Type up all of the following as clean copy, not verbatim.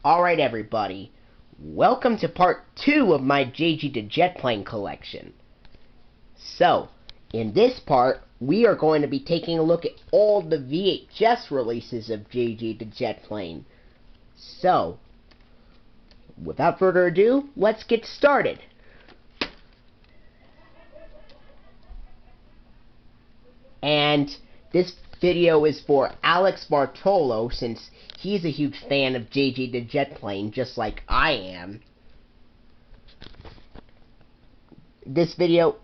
Alright everybody, welcome to part 2 of my JG the Jet Plane collection. So, in this part, we are going to be taking a look at all the VHS releases of JG the Jet Plane. So, without further ado, let's get started. And this video is for Alex Bartolo, since he's a huge fan of JG the Jet Plane, just like I am. This video,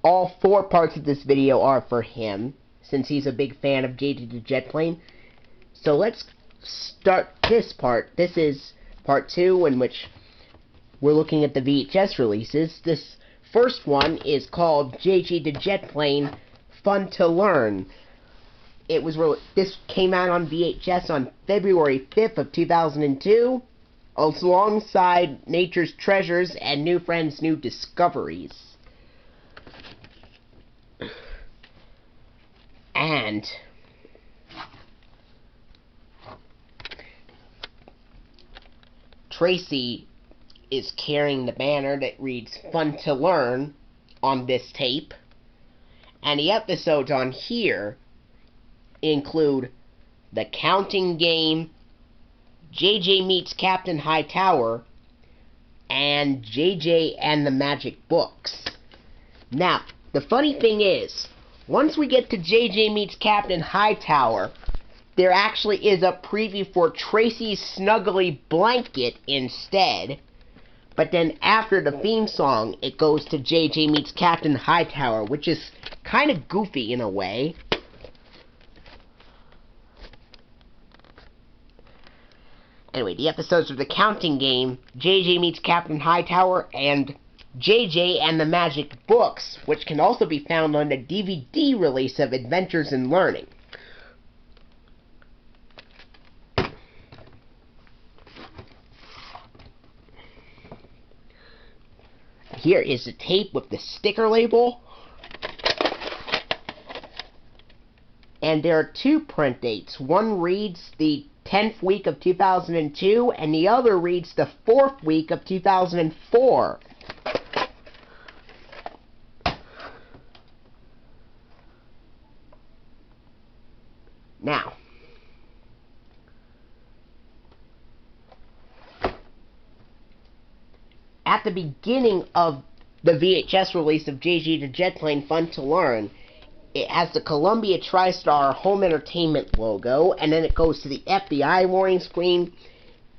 all 4 parts of this video are for him, since he's a big fan of JG the Jet Plane. So let's start this part. This is part 2, in which we're looking at the VHS releases. This first one is called JG the Jet Plane Fun to Learn. This came out on VHS on February 5th of 2002, alongside Nature's Treasures and New Friends, New Discoveries. And Tracy is carrying the banner that reads Fun to Learn on this tape. And the episodes on here include The Counting Game, JJ Meets Captain Hightower, and JJ and the Magic Books. Now, the funny thing is, once we get to JJ Meets Captain Hightower, there actually is a preview for Tracy's Snuggly Blanket instead. But then after the theme song, it goes to JJ Meets Captain Hightower, which is kind of goofy in a way. Anyway, the episodes of The Counting Game, JJ Meets Captain Hightower, and JJ and the Magic Books, which can also be found on the DVD release of Adventures in Learning. Here is the tape with the sticker label. And there are 2 print dates. One reads the 10th week of 2002, and the other reads the 4th week of 2004. Now, at the beginning of the VHS release of JG the Jet Plane Fun to Learn, it has the Columbia TriStar Home Entertainment logo, and then it goes to the FBI warning screen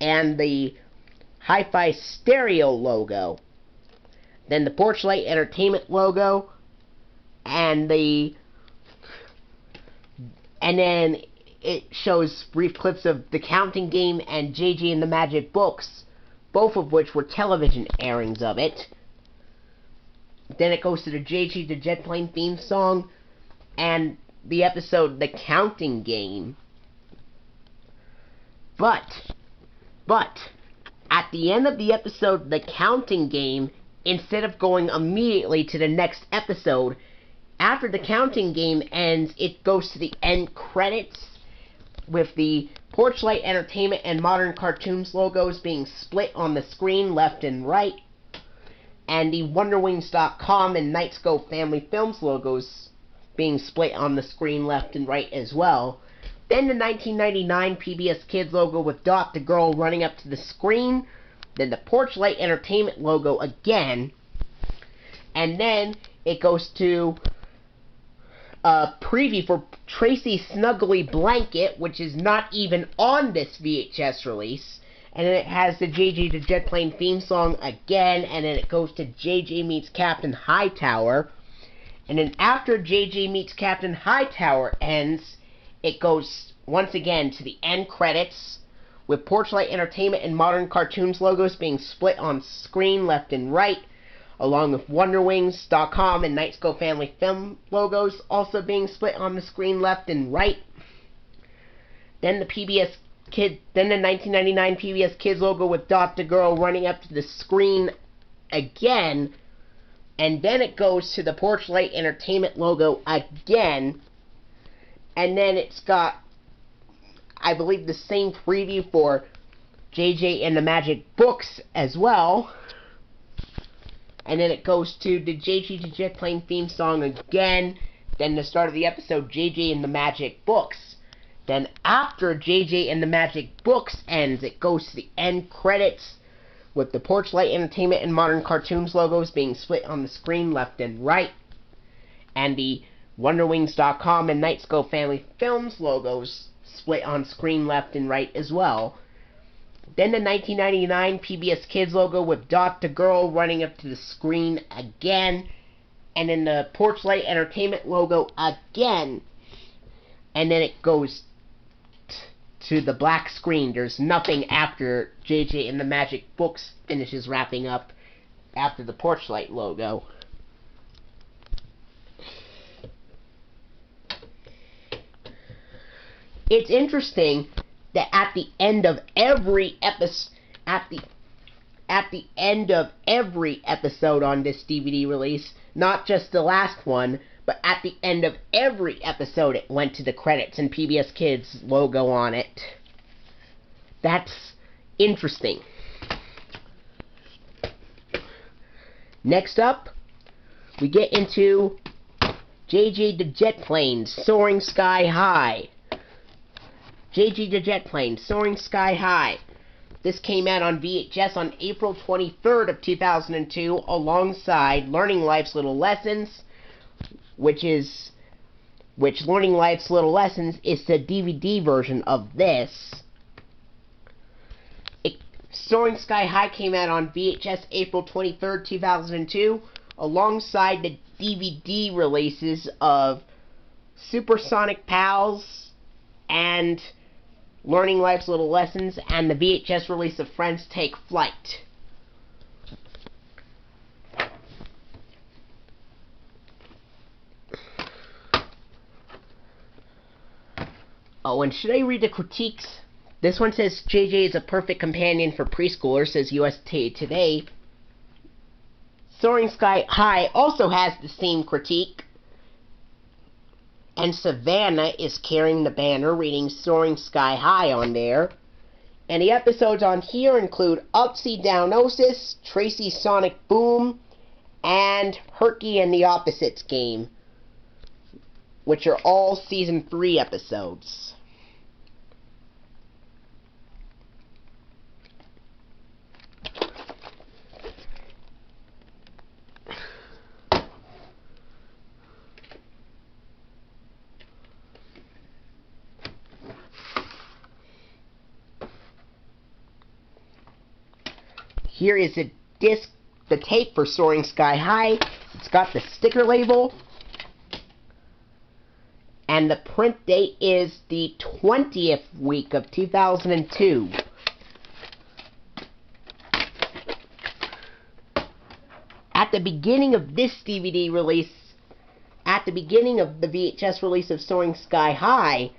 and the Hi-Fi Stereo logo. Then the Porchlight Entertainment logo, and then it shows brief clips of The Counting Game and JJ and the Magic Books, both of which were television airings of it. Then it goes to the JG the Jet Plane theme song and the episode The Counting Game. But at the end of the episode The Counting Game, instead of going immediately to the next episode, after The Counting Game ends, it goes to the end credits with the Porchlight Entertainment and Modern Cartoons logos being split on the screen left and right, and the WonderWings.com and Knightscope Family Films logos being split on the screen left and right as well. Then the 1999 PBS Kids logo with Dot the Girl running up to the screen. Then the Porchlight Entertainment logo again. And then it goes to a preview for Tracy's Snuggly Blanket, which is not even on this VHS release. And then it has the JJ the Jet Plane theme song again. And then it goes to JJ Meets Captain Hightower. And then after JJ Meets Captain Hightower ends, it goes once again to the end credits, with Porchlight Entertainment and Modern Cartoons logos being split on screen left and right, along with WonderWings.com and Knightscope Family Film logos also being split on the screen left and right. Then the 1999 PBS Kids logo with Dot the Girl running up to the screen again. And then it goes to the Porchlight Entertainment logo again. And then it's got, I believe, the same preview for JJ and the Magic Books as well. And then it goes to the JJ the Jet Plane theme song again. Then the start of the episode, JJ and the Magic Books. Then after JJ and the Magic Books ends, it goes to the end credits with the Porchlight Entertainment and Modern Cartoons logos being split on the screen left and right. And the WonderWings.com and Nightscope Family Films logos split on screen left and right as well. Then the 1999 PBS Kids logo with Dot the Girl running up to the screen again. And then the Porchlight Entertainment logo again. And then it goes to the black screen. There's nothing after JJ and the Magic Books finishes wrapping up after the Porchlight logo. It's interesting that at the end of every episode, at the end of every episode on this DVD release, not just the last one, but at the end of every episode it went to the credits and PBS Kids logo on it. That's interesting. Next up, we get into JJ the Jet Plane Soaring Sky High. JJ the Jet Plane Soaring Sky High. This came out on VHS on April 23rd of 2002 alongside Learning Life's Little Lessons, which Learning Life's Little Lessons is the DVD version of this. Soaring Sky High came out on VHS April 23rd, 2002 alongside the DVD releases of Supersonic Pals and Learning Life's Little Lessons and the VHS release of Friends Take Flight. Oh, and should I read the critiques? This one says, JJ is a perfect companion for preschoolers, says USA Today. Soaring Sky High also has the same critique. And Savannah is carrying the banner reading Soaring Sky High on there. And the episodes on here include Upsy Downosis, Tracy Sonic Boom, and Herky and the Opposites Game, which are all Season 3 episodes. Here is the disc, the tape for Soaring Sky High. It's got the sticker label. And the print date is the 20th week of 2002. At the beginning of this DVD release, at the beginning of the VHS release of Soaring Sky High,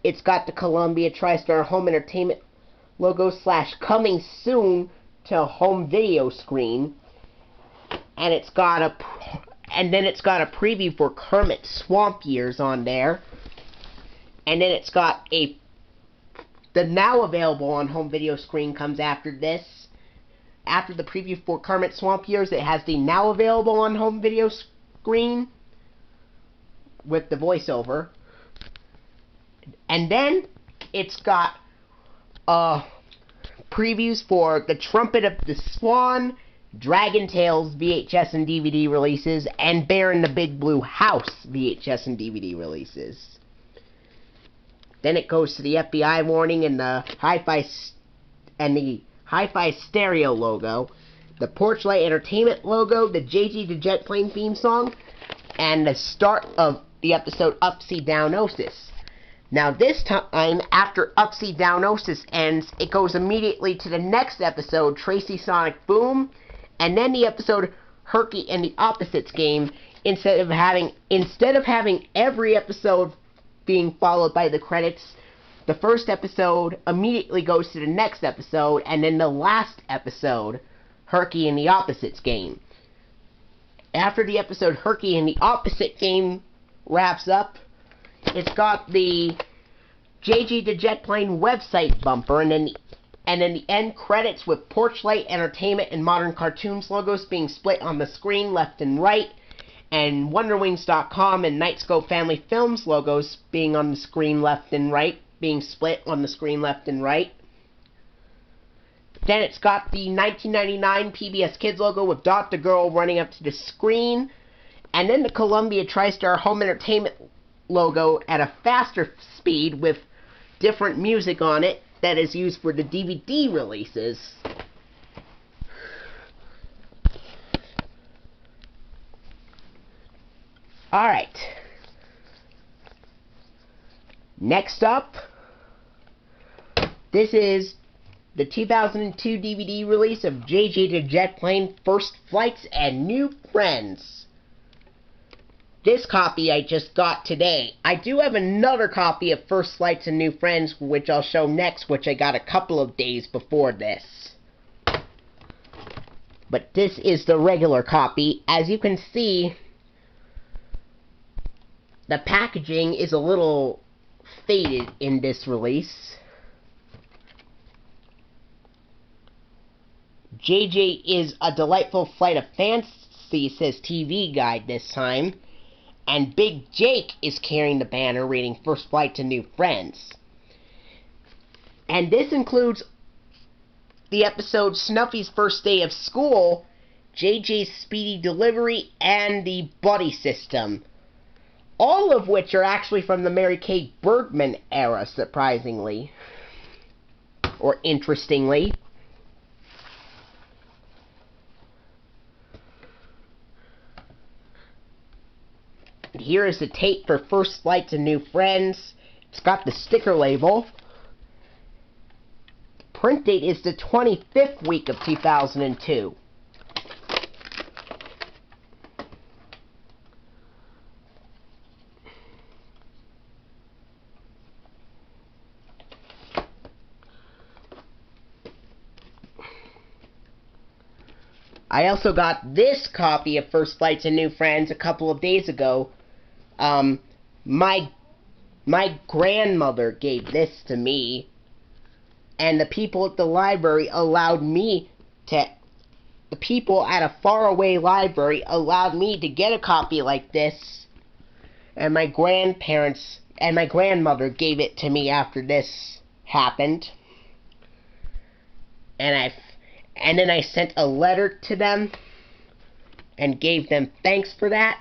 it's got the Columbia TriStar Home Entertainment logo / coming soon to home video screen, and then it's got a preview for Kermit Swamp Years on there, and then it's got the now available on home video screen comes after this. After the preview for Kermit Swamp Years, it has the now available on home video screen with the voiceover, and then it's got previews for The Trumpet of the Swan, Dragon Tales VHS and DVD releases, and Bear in the Big Blue House VHS and DVD releases. Then it goes to the FBI warning and the Hi-Fi Stereo logo, the Porchlight Entertainment logo, the JJ the Jet Plane theme song, and the start of the episode Upsy Downosis. Now this time, after Upsy Downosis ends, it goes immediately to the next episode, Tracy Sonic Boom, and then the episode Herky and the Opposites Game, instead of having every episode being followed by the credits. The first episode immediately goes to the next episode, and then the last episode, Herky and the Opposites Game. After the episode Herky and the Opposite Game wraps up, it's got the JJ the Jet Plane website bumper, and And then the end credits with Porchlight Entertainment and Modern Cartoons logos being split on the screen left and right. And WonderWings.com and Nightscope Family Films logos being on the screen left and right. Being split on the screen left and right. Then it's got the 1999 PBS Kids logo with Dot the Girl running up to the screen. And then the Columbia TriStar Home Entertainment logo at a faster speed with different music on it that is used for the DVD releases. Alright. Next up, this is the 2002 DVD release of JJ the Jet Plane First Flights and New Friends. This copy I just got today. I do have another copy of First Flights and New Friends, which I'll show next, which I got a couple of days before this. But this is the regular copy. As you can see, the packaging is a little faded in this release. JJ is a delightful flight of fancy, says TV Guide this time. And Big Jake is carrying the banner reading First Flight to New Friends. And this includes the episode Snuffy's First Day of School, JJ's Speedy Delivery, and the Buddy System. All of which are actually from the Mary Kay Bergman era, surprisingly. Or interestingly. Here is the tape for First Flight to New Friends. It's got the sticker label. Print date is the 25th week of 2002. I also got this copy of First Flights and New Friends a couple of days ago. My grandmother gave this to me, and the people at the library allowed me to, the people at a faraway library allowed me to get a copy like this, and my grandparents and my grandmother gave it to me after this happened, and then I sent a letter to them and gave them thanks for that.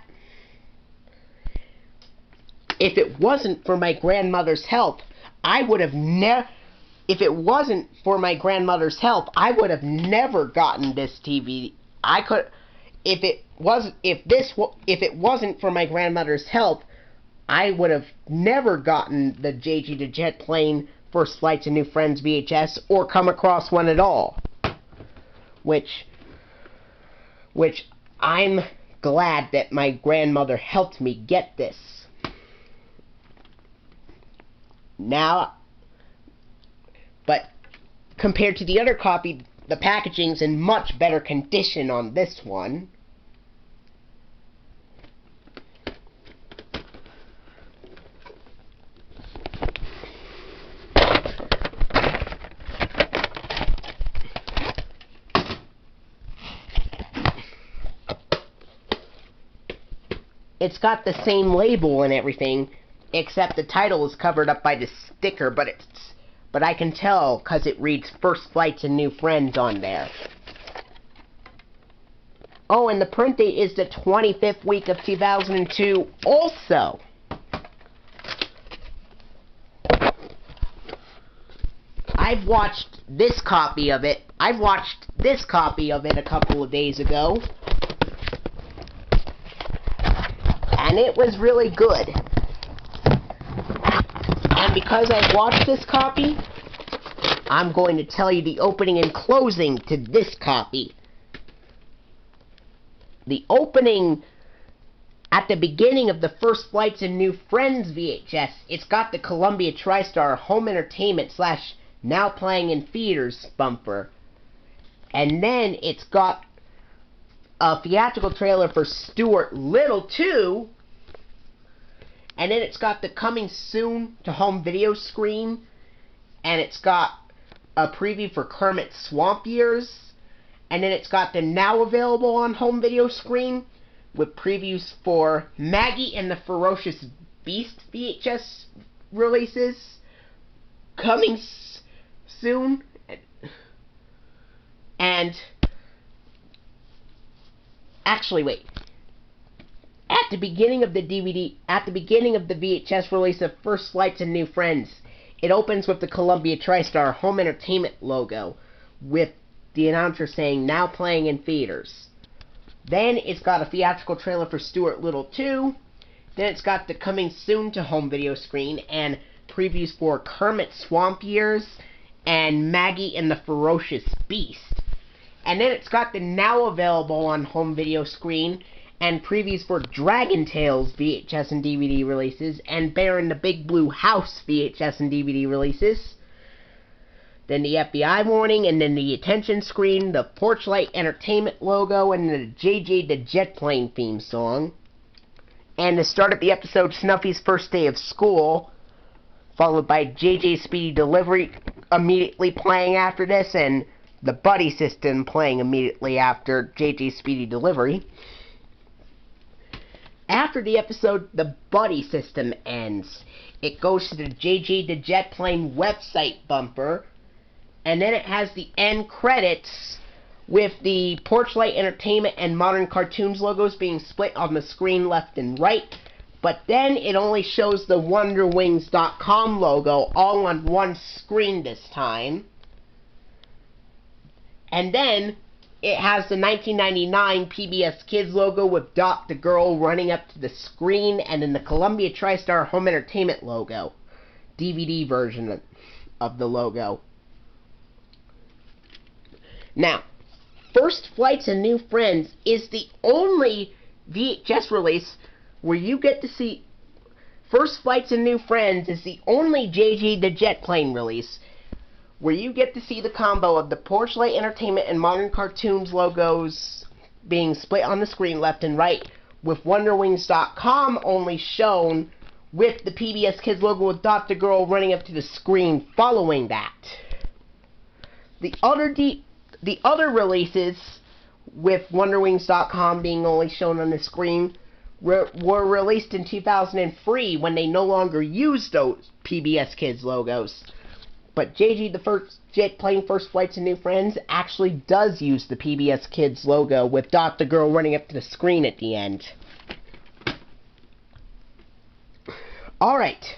If it wasn't for my grandmother's help, I would have never gotten this TV. If it wasn't for my grandmother's help, I would have never gotten the JG the Jet Plane First Flights and New Friends VHS or come across one at all. Which I'm glad that my grandmother helped me get this. Now, but compared to the other copy, the packaging's in much better condition on this one. It's got the same label and everything, except the title is covered up by the sticker, but I can tell because it reads First Flights and New Friends on there. Oh, and the print date is the 25th week of 2002 also. I've watched this copy of it a couple of days ago. And it was really good. And because I watched this copy, I'm going to tell you the opening and closing to this copy. The opening at the beginning of the First Flights and New Friends VHS, it's got the Columbia TriStar Home Entertainment / Now Playing in Theaters bumper. And then it's got a theatrical trailer for Stuart Little 2. And then it's got the coming soon to home video screen. And it's got a preview for Kermit's Swamp Years, and then it's got the now available on home video screen with previews for Maggie and the Ferocious Beast VHS releases coming soon. And actually, wait. At the beginning of the VHS release of First Flights and New Friends, it opens with the Columbia TriStar Home Entertainment logo, with the announcer saying, "Now playing in theaters." Then it's got a theatrical trailer for Stuart Little 2. Then it's got the coming soon to home video screen and previews for Kermit's Swamp Years and Maggie and the Ferocious Beast. And then it's got the now available on home video screen and previews for Dragon Tales VHS and DVD releases and Bear in the Big Blue House VHS and DVD releases. Then the FBI warning, and then the attention screen, the Porchlight Entertainment logo, and the JJ the Jet Plane theme song. And the start of the episode, Snuffy's First Day of School, followed by JJ's Speedy Delivery immediately playing after this, and the Buddy System playing immediately after JJ's Speedy Delivery. After the episode, the Buddy System ends. It goes to the JJ the Jet Plane website bumper, and then it has the end credits with the Porchlight Entertainment and Modern Cartoons logos being split on the screen left and right. But then it only shows the WonderWings.com logo all on one screen this time. And then it has the 1999 PBS Kids logo with Dot the Girl running up to the screen, and then the Columbia TriStar Home Entertainment logo, DVD version of the logo. Now, First Flights and New Friends is the only VHS release where you get to see... First Flights and New Friends is the only JJ the Jet Plane release where you get to see the combo of the Porchlight Entertainment and Modern Cartoons logos being split on the screen left and right, with WonderWings.com only shown with the PBS Kids logo with Dot the Girl running up to the screen following that. The other releases, with WonderWings.com being only shown on the screen, were released in 2003 when they no longer used those PBS Kids logos. But JJ the First Jet Plane First Flights and New Friends actually does use the PBS Kids logo with Dot the Girl running up to the screen at the end. Alright,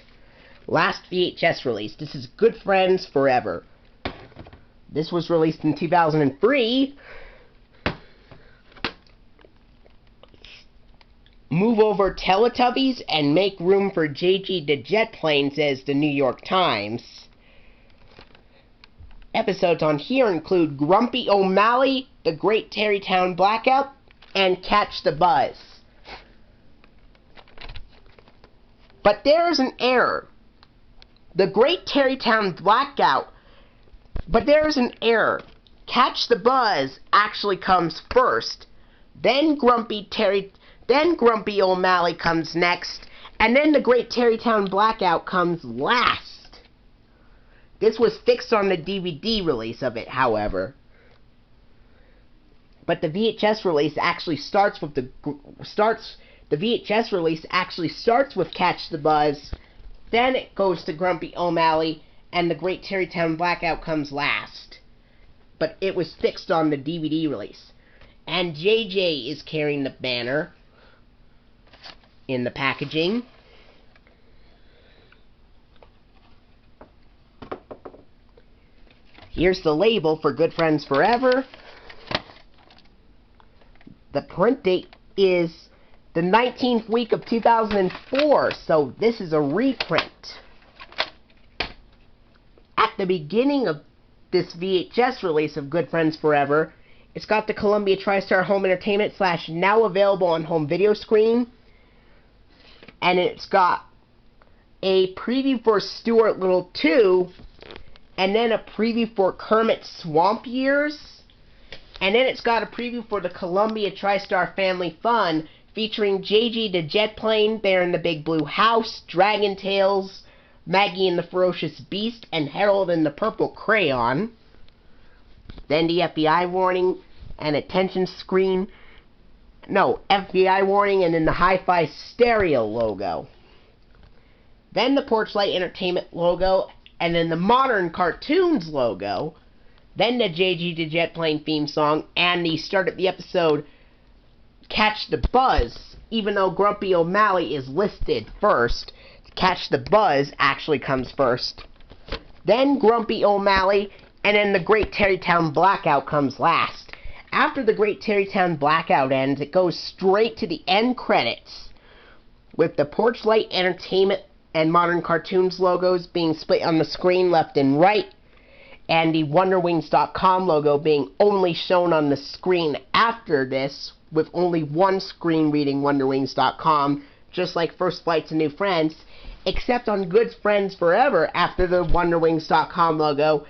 last VHS release. This is Good Friends Forever. This was released in 2003. Move over Teletubbies and make room for JJ the Jet Plane, says the New York Times. Episodes on here include Grumpy O'Malley, The Great Tarrytown Blackout, and Catch the Buzz. But there's an error. The Great Tarrytown Blackout. But there's an error. Catch the Buzz actually comes first. Then Grumpy O'Malley comes next. And then The Great Tarrytown Blackout comes last. This was fixed on the DVD release of it, however. But the VHS release actually starts with the VHS release actually starts with Catch the Buzz, then it goes to Grumpy O'Malley, and The Great Tarrytown Blackout comes last. But it was fixed on the DVD release. And JJ is carrying the banner in the packaging. Here's the label for Good Friends Forever. The print date is the 19th week of 2004, so this is a reprint. At the beginning of this VHS release of Good Friends Forever, it's got the Columbia TriStar Home Entertainment / now available on home video screen, and it's got a preview for Stuart Little 2, and then a preview for Kermit's Swamp Years, and then it's got a preview for the Columbia TriStar Family Fun, featuring JJ the Jet Plane, Bear in the Big Blue House, Dragon Tales, Maggie and the Ferocious Beast, and Harold and the Purple Crayon. Then the FBI warning and attention screen. No, FBI warning and then the Hi-Fi Stereo logo. Then the Porchlight Entertainment logo, and then the Modern Cartoons logo. Then the JG the Jet Plane theme song, and the start of the episode, Catch the Buzz, even though Grumpy O'Malley is listed first. Catch the Buzz actually comes first. Then Grumpy O'Malley, and then the Great Terrytown Blackout comes last. After the Great Terrytown Blackout ends, it goes straight to the end credits, with the Porchlight Entertainment and Modern Cartoons logos being split on the screen left and right, and the WonderWings.com logo being only shown on the screen after this, with only one screen reading WonderWings.com, just like First Flight to New Friends, except on Good Friends Forever, after the WonderWings.com logo,